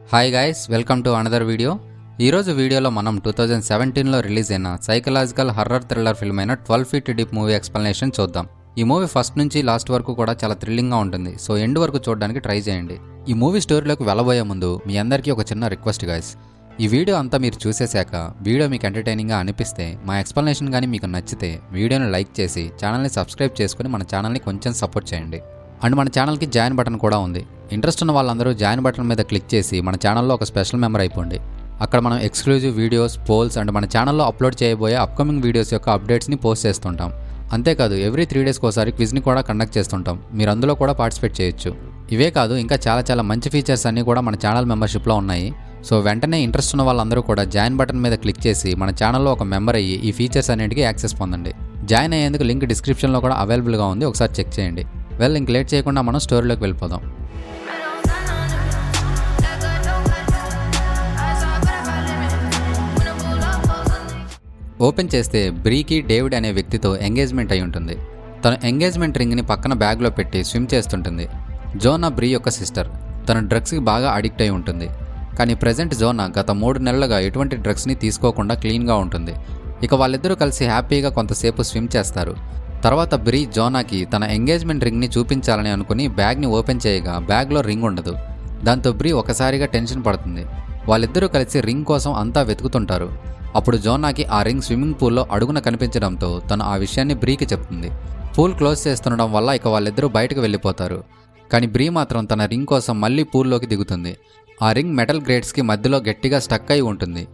Hi guys, welcome to another video. ఈరోజు వీడియోలో మనం 2017లో రిలీజ్ అయిన సైకలాజికల్ హర్రర్ థ్రిల్లర్ ఫిల్మ్ అయిన 12 ఫీట్ డీప్ మూవీ ఎక్స్ప్లెనేషన్ చూద్దాం. ఈ మూవీ ఫస్ట్ నుంచి లాస్ట్ వరకు కూడా చాలా థ్రిల్లింగ్గా ఉంటుంది, సో ఎండ్ వరకు చూడడానికి ట్రై చేయండి. ఈ మూవీ స్టోరీలోకి వెళ్ళబోయే ముందు మీ అందరికీ ఒక చిన్న రిక్వెస్ట్ గైస్. ఈ వీడియో అంతా మీరు చూసేశాక వీడియో మీకు ఎంటర్టైనింగ్గా అనిపిస్తే, మా ఎక్స్ప్లెనేషన్ కానీ మీకు నచ్చితే వీడియోని లైక్ చేసి ఛానల్ని సబ్స్క్రైబ్ చేసుకుని మన ఛానల్ని కొంచెం సపోర్ట్ చేయండి. అండ్ మన ఛానల్కి జాయిన్ బటన్ కూడా ఉంది. ఇంట్రెస్ట్ ఉన్న వాళ్ళందరూ జాయిన్ బటన్ మీద క్లిక్ చేసి మన ఛానల్లో ఒక స్పెషల్ మెంబర్ అయిపోండి. అక్కడ మనం ఎక్స్క్లూజివ్ వీడియోస్, పోల్స్ అండ్ మన ఛానల్లో అప్లోడ్ చేయబోయే అప్కమింగ్ వీడియోస్ యొక్క అప్డేట్స్ని పోస్ట్ చేస్తుంటాం. అంతేకాదు ఎవ్రీ 3 డేస్కి ఒకసారి క్విజ్ని కూడా కండక్ట్ చేస్తుంటాం. మీరు అందులో కూడా పార్టిసిపేట్ చేయొచ్చు. ఇవే కాదు ఇంకా చాలా మంచి ఫీచర్స్ అన్నీ కూడా మన ఛానల్ మెంబర్షిప్లో ఉన్నాయి. సో వెంటనే ఇంట్రెస్ట్ ఉన్న వాళ్ళందరూ కూడా జాయిన్ బటన్ మీద క్లిక్ చేసి మన ఛానల్లో ఒక మెంబర్ అయ్యి ఈ ఫీచర్స్ అన్నింటికి యాక్సెస్ పొందండి. జాయిన్ అయ్యేందుకు లింక్ డిస్క్రిప్షన్లో కూడా అవైలబుల్గా ఉంది, ఒకసారి చెక్ చేయండి. ఇంక లేట్ చేయకుండా మనం స్టోరీలోకి వెళ్ళిపోదాం. ఓపెన్ చేస్తే బ్రీకి డేవిడ్ అనే వ్యక్తితో ఎంగేజ్మెంట్ అయి ఉంటుంది. తను ఎంగేజ్మెంట్ రింగ్ని పక్కన బ్యాగ్లో పెట్టి స్విమ్ చేస్తుంటుంది. జోనా బ్రీ యొక్క సిస్టర్. తను డ్రగ్స్కి బాగా అడిక్ట్ అయి ఉంటుంది. కానీ ప్రజెంట్ జోనా గత 3 నెలలుగా ఎటువంటి డ్రగ్స్ని తీసుకోకుండా క్లీన్గా ఉంటుంది. ఇక వాళ్ళిద్దరూ కలిసి హ్యాపీగా కొంతసేపు స్విమ్ చేస్తారు. తర్వాత బ్రీ జోనాకి తన ఎంగేజ్మెంట్ రింగ్ని చూపించాలని అనుకుని బ్యాగ్ని ఓపెన్ చేయగా బ్యాగ్లో రింగ్ ఉండదు. దాంతో బ్రీ ఒకసారిగా టెన్షన్ పడుతుంది. వాళ్ళిద్దరూ కలిసి రింగ్ కోసం అంతా వెతుకుతుంటారు. అప్పుడు జోనాకి ఆ రింగ్ స్విమ్మింగ్ పూల్లో అడుగున కనిపించడంతో తను ఆ విషయాన్ని బ్రీకి చెప్తుంది. పూల్ క్లోజ్ చేస్తుండడం వల్ల ఇక వాళ్ళిద్దరూ బయటకు వెళ్ళిపోతారు. కానీ బ్రీ మాత్రం తన రింగ్ కోసం మళ్ళీ పూల్లోకి దిగుతుంది. ఆ రింగ్ మెటల్ గ్రేట్స్కి మధ్యలో గట్టిగా స్టక్ అయి ఉంటుంది.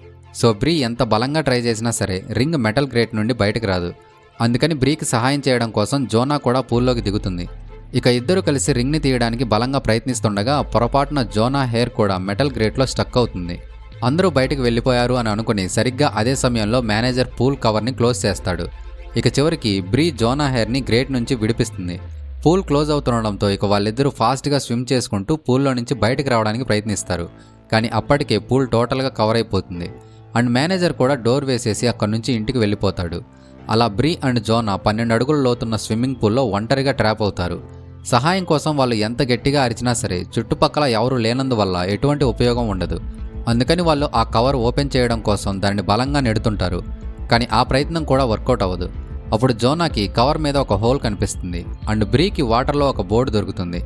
సో బ్రీ ఎంత బలంగా ట్రై చేసినా సరే రింగ్ మెటల్ గ్రేట్ నుండి బయటకు రాదు. అందుకని బ్రీకి సహాయం చేయడం కోసం జోనా కూడా పూల్లోకి దిగుతుంది. ఇక ఇద్దరు కలిసి రింగ్ని తీయడానికి బలంగా ప్రయత్నిస్తుండగా పొరపాటున జోనా హెయిర్ కూడా మెటల్ గ్రేట్లో స్టక్ అవుతుంది. అందరూ బయటకు వెళ్ళిపోయారు అని అనుకుని సరిగ్గా అదే సమయంలో మేనేజర్ పూల్ కవర్ని క్లోజ్ చేస్తాడు. ఇక చివరికి బ్రీ జోనా హెయిర్ని గ్రేట్ నుంచి విడిపిస్తుంది. పూల్ క్లోజ్ అవుతుండడంతో ఇక వాళ్ళిద్దరూ ఫాస్ట్గా స్విమ్ చేసుకుంటూ పూల్లో నుంచి బయటకు రావడానికి ప్రయత్నిస్తారు. కానీ అప్పటికే పూల్ టోటల్గా కవర్ అయిపోతుంది. అండ్ మేనేజర్ కూడా డోర్ వేసేసి అక్కడి నుంచి ఇంటికి వెళ్ళిపోతాడు. అలా బ్రీ అండ్ జోనా 12 అడుగుల లోతున్న స్విమ్మింగ్ పూల్లో ఒంటరిగా ట్రాప్ అవుతారు. సహాయం కోసం వాళ్ళు ఎంత గట్టిగా అరిచినా సరే చుట్టుపక్కల ఎవరూ లేనందువల్ల ఎటువంటి ఉపయోగం ఉండదు. అందుకని వాళ్ళు ఆ కవర్ ఓపెన్ చేయడం కోసం దాన్ని బలంగా నెడుతుంటారు. కానీ ఆ ప్రయత్నం కూడా వర్కౌట్ అవ్వదు. అప్పుడు జోనాకి కవర్ మీద ఒక హోల్ కనిపిస్తుంది అండ్ బ్రీకి వాటర్లో ఒక బోర్డు దొరుకుతుంది.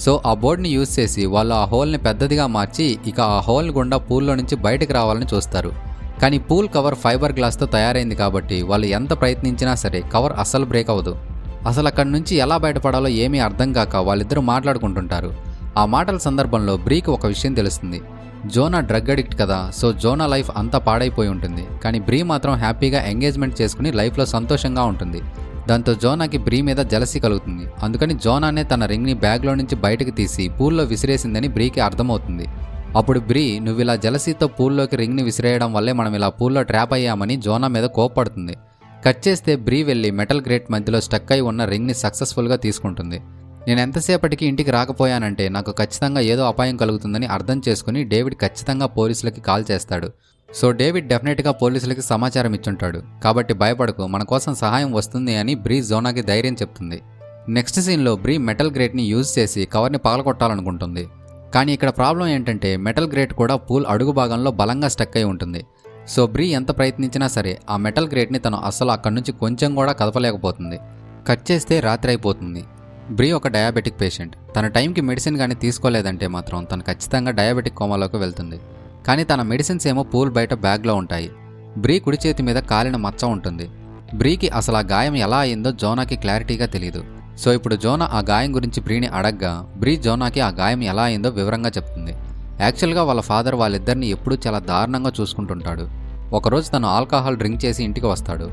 సో ఆ బోర్డుని యూజ్ చేసి వాళ్ళు ఆ హోల్ని పెద్దదిగా మార్చి ఇక ఆ హోల్ గుండా పూల్లో నుంచి బయటకు రావాలని చూస్తారు. కానీ పూల్ కవర్ ఫైబర్ గ్లాస్తో తయారైంది కాబట్టి వాళ్ళు ఎంత ప్రయత్నించినా సరే కవర్ అస్సలు బ్రేక్ అవ్వదు. అసలు అక్కడి నుంచి ఎలా బయటపడాలో ఏమీ అర్థం కాక వాళ్ళిద్దరూ మాట్లాడుకుంటుంటారు. ఆ మాటల సందర్భంలో బ్రీకి ఒక విషయం తెలుస్తుంది. జోనా డ్రగ్ అడిక్ట్ కదా, సో జోనా లైఫ్ అంతా పాడైపోయి ఉంటుంది. కానీ బ్రీ మాత్రం హ్యాపీగా ఎంగేజ్మెంట్ చేసుకుని లైఫ్లో సంతోషంగా ఉంటుంది. దాంతో జోనాకి బ్రీ మీద జలసీ కలుగుతుంది. అందుకని జోనానే తన రింగ్ని బ్యాగ్లో నుంచి బయటకు తీసి పూల్లో విసిరేసిందని బ్రీకి అర్థమవుతుంది. అప్పుడు బ్రీ నువ్వు ఇలా జలసీతో పూల్లోకి రింగ్ని విసిరేయడం వల్లే మనం ఇలా పూల్లో ట్రాప్ అయ్యామని జోనా మీద కోప్పడుతుంది. కట్ చేస్తే బ్రీ వెళ్ళి మెటల్ గ్రేట్ మధ్యలో స్టక్ అయి ఉన్న రింగ్ని సక్సెస్ఫుల్గా తీసుకుంటుంది. నేను ఎంతసేపటికి ఇంటికి రాకపోయానంటే నాకు ఖచ్చితంగా ఏదో అపాయం కలుగుతుందని అర్థం చేసుకుని డేవిడ్ ఖచ్చితంగా పోలీసులకి కాల్ చేస్తాడు. సో డేవిడ్ డెఫినెట్గా పోలీసులకి సమాచారం ఇచ్చుంటాడు. కాబట్టి భయపడకు, మన కోసం సహాయం వస్తుంది అని బ్రీ జోనాకి ధైర్యం చెప్తుంది. నెక్స్ట్ సీన్లో బ్రీ మెటల్ గ్రేట్ని యూజ్ చేసి కవర్ని పగలగొట్టాలనుకుంటుంది. కానీ ఇక్కడ ప్రాబ్లం ఏంటంటే మెటల్ గ్రేట్ కూడా పూల్ అడుగు భాగంలో బలంగా స్టక్ అయి ఉంటుంది. సో బ్రీ ఎంత ప్రయత్నించినా సరే ఆ మెటల్ గ్రేట్ని తను అస్సలు అక్కడి నుంచి కొంచెం కూడా కదపలేకపోతుంది. కట్ చేస్తే రాత్రి అయిపోతుంది. బ్రీ ఒక డయాబెటిక్ పేషెంట్. తన టైంకి మెడిసిన్ కానీ తీసుకోలేదంటే మాత్రం తను ఖచ్చితంగా డయాబెటిక్ కోమాలోకి వెళ్తుంది. కానీ తన మెడిసిన్స్ ఏమో పూల్ బయట బ్యాగ్లో ఉంటాయి. బ్రీ కుడి చేతి మీద కాలిన మచ్చ ఉంటుంది. బ్రీకి అసలు ఆ గాయం ఎలా అయిందో జోనాకి క్లారిటీగా తెలియదు. సో ఇప్పుడు జోనా ఆ గాయం గురించి బ్రీని అడగ్గా బ్రీ జోనాకి ఆ గాయం ఎలా అయిందో వివరంగా చెప్తుంది. యాక్చువల్గా వాళ్ళ ఫాదర్ వాళ్ళిద్దరిని ఎప్పుడూ చాలా దారుణంగా చూసుకుంటుంటాడు. ఒకరోజు తను ఆల్కహాల్ డ్రింక్ చేసి ఇంటికి వస్తాడు.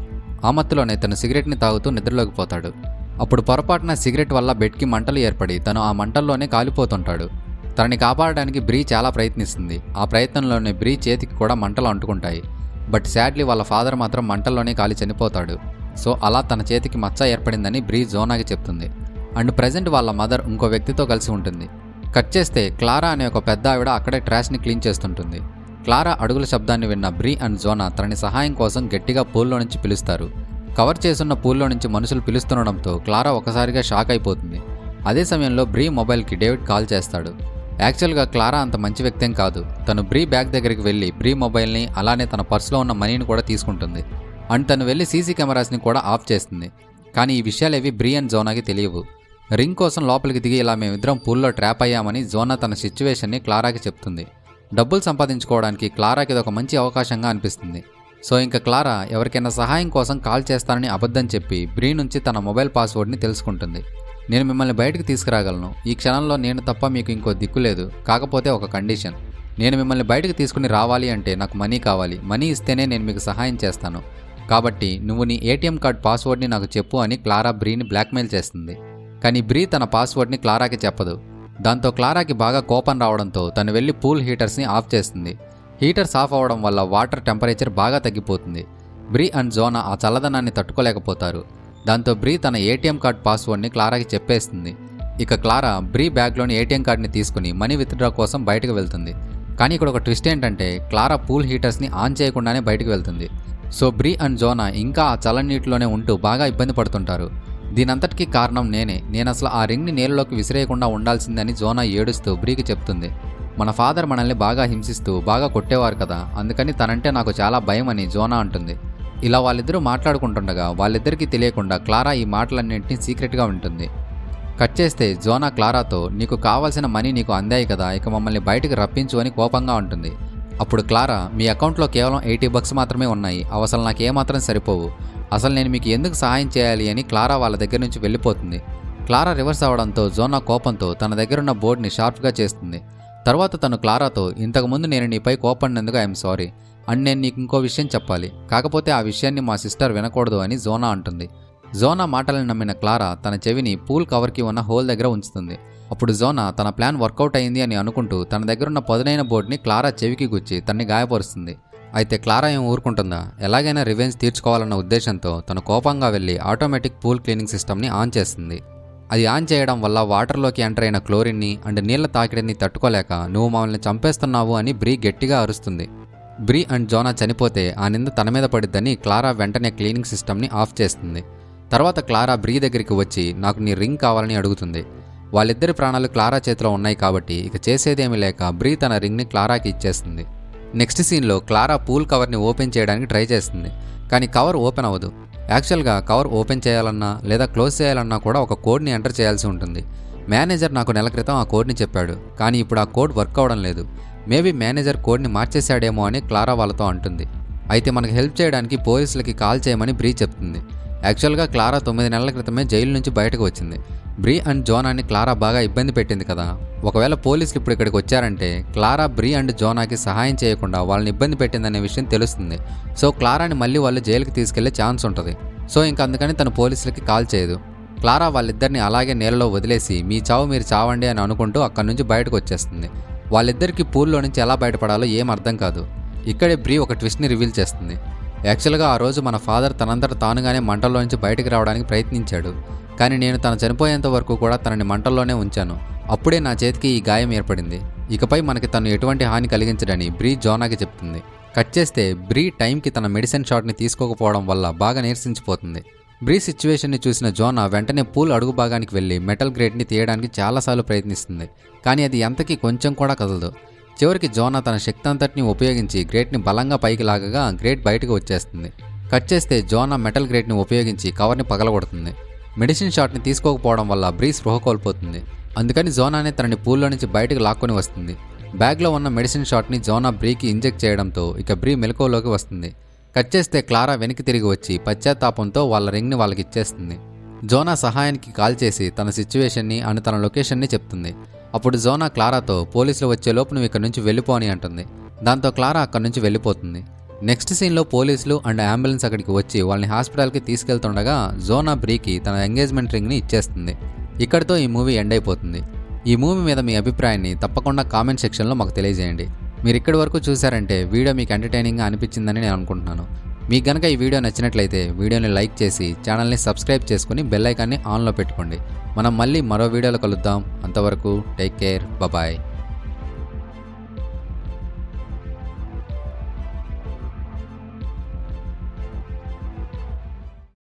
ఆ మత్తులోనే తను సిగరెట్ని తాగుతూ నిద్రలోకి పోతాడు. అప్పుడు పొరపాటున సిగరెట్ వల్ల బెడ్కి మంటలు ఏర్పడి తను ఆ మంటల్లోనే కాలిపోతుంటాడు. తనని కాపాడడానికి బ్రీ చాలా ప్రయత్నిస్తుంది. ఆ ప్రయత్నంలోనే బ్రీ చేతికి కూడా మంటలు అంటుకుంటాయి. బట్ సాడ్లీ వాళ్ళ ఫాదర్ మాత్రం మంటల్లోనే కాలి చనిపోతాడు. సో అలా తన చేతికి మచ్చ ఏర్పడిందని బ్రీ జోనాకి చెప్తుంది. అండ్ ప్రజెంట్ వాళ్ళ మదర్ ఇంకో వ్యక్తితో కలిసి ఉంటుంది. కట్ చేస్తే క్లారా అనే ఒక పెద్ద ఆవిడ అక్కడే ట్రాష్ని క్లీన్ చేస్తుంటుంది. క్లారా అడుగుల శబ్దాన్ని విన్న బ్రీ అండ్ జోనా తనని సహాయం కోసం గట్టిగా పూల్లో నుంచి పిలుస్తారు. కవర్ చేసున్న పూల్లో నుంచి మనుషులు పిలుస్తుండడంతో క్లారా ఒకసారిగా షాక్ అయిపోతుంది. అదే సమయంలో బ్రీ మొబైల్కి డేవిడ్ కాల్ చేస్తాడు. యాక్చువల్గా క్లారా అంత మంచి వ్యక్తేం కాదు. తను బ్రీ బ్యాగ్ దగ్గరికి వెళ్ళి బ్రీ మొబైల్ని అలానే తన పర్సులో ఉన్న మనీని కూడా తీసుకుంటుంది. అండ్ తను వెళ్ళి సీసీ కెమెరాస్ని కూడా ఆఫ్ చేస్తుంది. కానీ ఈ విషయాలేవి బ్రీ అండ్ జోనాకి తెలియవు. రింగ్ కోసం లోపలికి దిగి ఇలా మేమిద్దరం పూల్లో ట్రాప్ అయ్యామని జోనా తన సిచ్యువేషన్ని క్లారాకి చెప్తుంది. డబ్బులు సంపాదించుకోవడానికి క్లారాకి ఇదొక మంచి అవకాశంగా అనిపిస్తుంది. సో ఇంకా క్లారా ఎవరికైనా సహాయం కోసం కాల్ చేస్తానని అబద్ధం చెప్పి బ్రీ నుంచి తన మొబైల్ పాస్వర్డ్ని తెలుసుకుంటుంది. నేను మిమ్మల్ని బయటకు తీసుకురాగలను. ఈ క్షణంలో నేను తప్ప మీకు ఇంకో దిక్కు లేదు. కాకపోతే ఒక కండిషన్. నేను మిమ్మల్ని బయటకు తీసుకుని రావాలి అంటే నాకు మనీ కావాలి. మనీ ఇస్తేనే నేను మీకు సహాయం చేస్తాను. కాబట్టి నువ్వు నీ ఏటీఎం కార్డ్ పాస్వర్డ్ని నాకు చెప్పు అని క్లారా బ్రీని బ్లాక్మెయిల్ చేస్తుంది. కానీ బ్రీ తన పాస్వర్డ్ని క్లారాకి చెప్పదు. దాంతో క్లారాకి బాగా కోపం రావడంతో తను వెళ్ళి పూల్ హీటర్స్ని ఆఫ్ చేస్తుంది. హీటర్స్ ఆఫ్ అవ్వడం వల్ల వాటర్ టెంపరేచర్ బాగా తగ్గిపోతుంది. బ్రీ అండ్ జోనా ఆ చల్లదనాన్ని తట్టుకోలేకపోతారు. దాంతో బ్రీ తన ఏటీఎం కార్డ్ పాస్వర్డ్ని క్లారాకి చెప్పేస్తుంది. ఇక క్లారా బ్రీ బ్యాగ్లోని ఏటీఎం కార్డ్ని తీసుకుని మనీ విత్డ్రా కోసం బయటకు వెళ్తుంది. కానీ ఇక్కడ ఒక ట్విస్ట్ ఏంటంటే క్లారా పూల్ హీటర్స్ని ఆన్ చేయకుండానే బయటకు వెళ్తుంది. సో బ్రీ అండ్ జోనా ఇంకా ఆ చల్లనీటిలోనే ఉంటూ బాగా ఇబ్బంది పడుతుంటారు. దీనంతటికీ కారణం నేను అసలు ఆ రింగ్ని నీళ్ళలోకి విసిరేయకుండా ఉండాల్సిందని జోనా ఏడుస్తూ బ్రీకి చెప్తుంది. మన ఫాదర్ మనల్ని బాగా హింసిస్తూ బాగా కొట్టేవారు కదా, అందుకని తనంటే నాకు చాలా భయం అని జోనా అంటుంది. ఇలా వాళ్ళిద్దరూ మాట్లాడుకుంటుండగా వాళ్ళిద్దరికీ తెలియకుండా క్లారా ఈ మాటలన్నింటినీ సీక్రెట్గా ఉంటుంది. కట్ చేస్తే జోనా క్లారాతో నీకు కావాల్సిన మనీ నీకు అందాయి కదా, ఇక మమ్మల్ని బయటకు రప్పించు అని కోపంగా ఉంటుంది. అప్పుడు క్లారా మీ అకౌంట్లో కేవలం $80 మాత్రమే ఉన్నాయి, అవి అసలు నాకేమాత్రం సరిపోవు, అసలు నేను మీకు ఎందుకు సహాయం చేయాలి అని క్లారా వాళ్ళ దగ్గర నుంచి వెళ్ళిపోతుంది. క్లారా రివర్స్ అవడంతో జోనా కోపంతో తన దగ్గరున్న బోర్డుని షార్ప్గా చేస్తుంది. తర్వాత తను క్లారాతో ఇంతకుముందు నేను నీపై కోపడినందుకు ఐఎమ్ సారీ అండ్ నేను నీకు ఇంకో విషయం చెప్పాలి, కాకపోతే ఆ విషయాన్ని మా సిస్టర్ వినకూడదు అని జోనా అంటుంది. జోనా మాటలను నమ్మిన క్లారా తన చెవిని పూల్ కవర్కి ఉన్న హోల్ దగ్గర ఉంచుతుంది. అప్పుడు జోనా తన ప్లాన్ వర్కౌట్ అయింది అని అనుకుంటూ తన దగ్గరున్న పదునైన బోర్డుని క్లారా చెవికి గుచ్చి తన్ని గాయపరుస్తుంది. అయితే క్లారా ఏం ఊరుకుంటుందా, ఎలాగైనా రివెంజ్ తీర్చుకోవాలన్న ఉద్దేశంతో తను కోపంగా వెళ్ళి ఆటోమేటిక్ పూల్ క్లీనింగ్ సిస్టమ్ని ఆన్ చేస్తుంది. అది ఆన్ చేయడం వల్ల వాటర్లోకి ఎంటర్ అయిన క్లోరిన్ని అండ్ నీళ్ల తాకిడిని తట్టుకోలేక నువ్వు మమ్మల్ని చంపేస్తున్నావు అని బ్రీ గట్టిగా అరుస్తుంది. బ్రీ అండ్ జోనా చనిపోతే ఆ నింద తన మీద పడిద్దని క్లారా వెంటనే క్లీనింగ్ సిస్టమ్ని ఆఫ్ చేస్తుంది. తర్వాత క్లారా బ్రీ దగ్గరికి వచ్చి నాకు నీ రింగ్ కావాలని అడుగుతుంది. వాళ్ళిద్దరి ప్రాణాలు క్లారా చేతిలో ఉన్నాయి కాబట్టి ఇక చేసేదేమీ లేక బ్రీ తన రింగ్ని క్లారాకి ఇచ్చేస్తుంది. నెక్స్ట్ సీన్లో క్లారా పూల్ కవర్ని ఓపెన్ చేయడానికి ట్రై చేస్తుంది. కానీ కవర్ ఓపెన్ అవ్వదు. యాక్చువల్గా కవర్ ఓపెన్ చేయాలన్నా లేదా క్లోజ్ చేయాలన్నా కూడా ఒక కోడ్ని ఎంటర్ చేయాల్సి ఉంటుంది. మేనేజర్ నాకు నెల క్రితం ఆ కోడ్ని చెప్పాడు, కానీ ఇప్పుడు ఆ కోడ్ వర్క్ అవ్వడం లేదు. మేబీ మేనేజర్ కోడ్ని మార్చేశాడేమో అని క్లారా వాళ్ళతో అంటుంది. అయితే మనకు హెల్ప్ చేయడానికి పోలీసులకి కాల్ చేయమని బ్రీ చెప్తుంది. యాక్చువల్గా క్లారా 9 నెలల క్రితమే జైలు నుంచి బయటకు వచ్చింది. బ్రీ అండ్ జోనాని క్లారా బాగా ఇబ్బంది పెట్టింది కదా, ఒకవేళ పోలీసులు ఇప్పుడు ఇక్కడికి వచ్చారంటే క్లారా బ్రీ అండ్ జోనాకి సహాయం చేయకుండా వాళ్ళని ఇబ్బంది పెట్టిందనే విషయం తెలుస్తుంది. సో క్లారాని మళ్ళీ వాళ్ళు జైలుకి తీసుకెళ్లే ఛాన్స్ ఉంటుంది. సో ఇంక అందుకని తను పోలీసులకి కాల్ చేయదు. క్లారా వాళ్ళిద్దరిని అలాగే నీళ్ళలో వదిలేసి మీ చావు మీరు చావండి అని అనుకుంటూ అక్కడి నుంచి బయటకు వచ్చేస్తుంది. వాళ్ళిద్దరికీ పూల్లో నుంచి ఎలా బయటపడాలో ఏం అర్థం కాదు. ఇక్కడే బ్రీ ఒక ట్విస్ట్ని రివీల్ చేస్తుంది. యాక్చువల్గా ఆ రోజు మన ఫాదర్ తనంతట తానుగానే మంటల్లో నుంచి బయటకు రావడానికి ప్రయత్నించాడు, కానీ నేను తను చనిపోయేంత వరకు కూడా తనని మంటల్లోనే ఉంచాను. అప్పుడే నా చేతికి ఈ గాయం ఏర్పడింది. ఇకపై మనకి తను ఎటువంటి హాని కలిగించడని బ్రీ జోనాకి చెప్తుంది. కట్ చేస్తే బ్రీ టైంకి తన మెడిసిన్ షాట్ని తీసుకోకపోవడం వల్ల బాగా నీరసించిపోతుంది. బ్రీ సిచ్యువేషన్ని చూసిన జోనా వెంటనే పూల్ అడుగు భాగానికి వెళ్ళి మెటల్ గ్రేట్ని తీయడానికి చాలాసార్లు ప్రయత్నిస్తుంది, కానీ అది ఎంతకీ కొంచెం కూడా కదలదు. చివరికి జోనా తన శక్తి అంతటిని ఉపయోగించి గ్రేట్ని బలంగా పైకి లాగగా గ్రేట్ బయటకు వచ్చేస్తుంది. కట్ చేస్తే జోనా మెటల్ గ్రేట్ని ఉపయోగించి కవర్ని పగలగొడుతుంది. మెడిసిన్ షాట్ని తీసుకోకపోవడం వల్ల బ్రీ స్పృహ కోల్పోతుంది. అందుకని జోనానే తనని పూల్లో నుంచి బయటకు లాక్కొని వస్తుంది. బ్యాగ్లో ఉన్న మెడిసిన్ షాట్ని జోనా బ్రీకి ఇంజెక్ట్ చేయడంతో ఇక బ్రీ మెలకువలోకి వస్తుంది. కట్ చేస్తే క్లారా వెనక్కి తిరిగి వచ్చి పశ్చాత్తాపంతో వాళ్ళ రింగ్ని వాళ్ళకి ఇచ్చేస్తుంది. జోనా సహాయానికి కాల్ చేసి తన సిచ్యువేషన్ని అండ్ తన లొకేషన్ని చెప్తుంది. అప్పుడు జోనా క్లారాతో పోలీసులు వచ్చేలోపు నువ్వు ఇక్కడ నుంచి వెళ్ళిపో అని అంటుంది. దాంతో క్లారా అక్కడి నుంచి వెళ్ళిపోతుంది. నెక్స్ట్ సీన్లో పోలీసులు అండ్ అంబులెన్స్ అక్కడికి వచ్చి వాళ్ళని హాస్పిటల్కి తీసుకెళ్తుండగా జోనా బ్రీకి తన ఎంగేజ్మెంట్ రింగ్ని ఇచ్చేస్తుంది. ఇక్కడితో ఈ మూవీ ఎండ్ అయిపోతుంది. ఈ మూవీ మీద మీ అభిప్రాయాన్ని తప్పకుండా కామెంట్ సెక్షన్లో మాకు తెలియజేయండి. మీరు ఇక్కడి వరకు చూసారంటే వీడియో మీకు ఎంటర్టైనింగ్గా అనిపించిందని నేను అనుకుంటున్నాను. మీకు గనక ఈ వీడియో నచ్చినట్లయితే వీడియోని లైక్ చేసి ఛానల్ని సబ్స్క్రైబ్ చేసుకుని బెల్ ఐకాన్ని ఆన్లో పెట్టుకోండి. మనం మళ్ళీ మరో వీడియోలో కలుద్దాం. అంతవరకు టేక్ కేర్, బాయ్.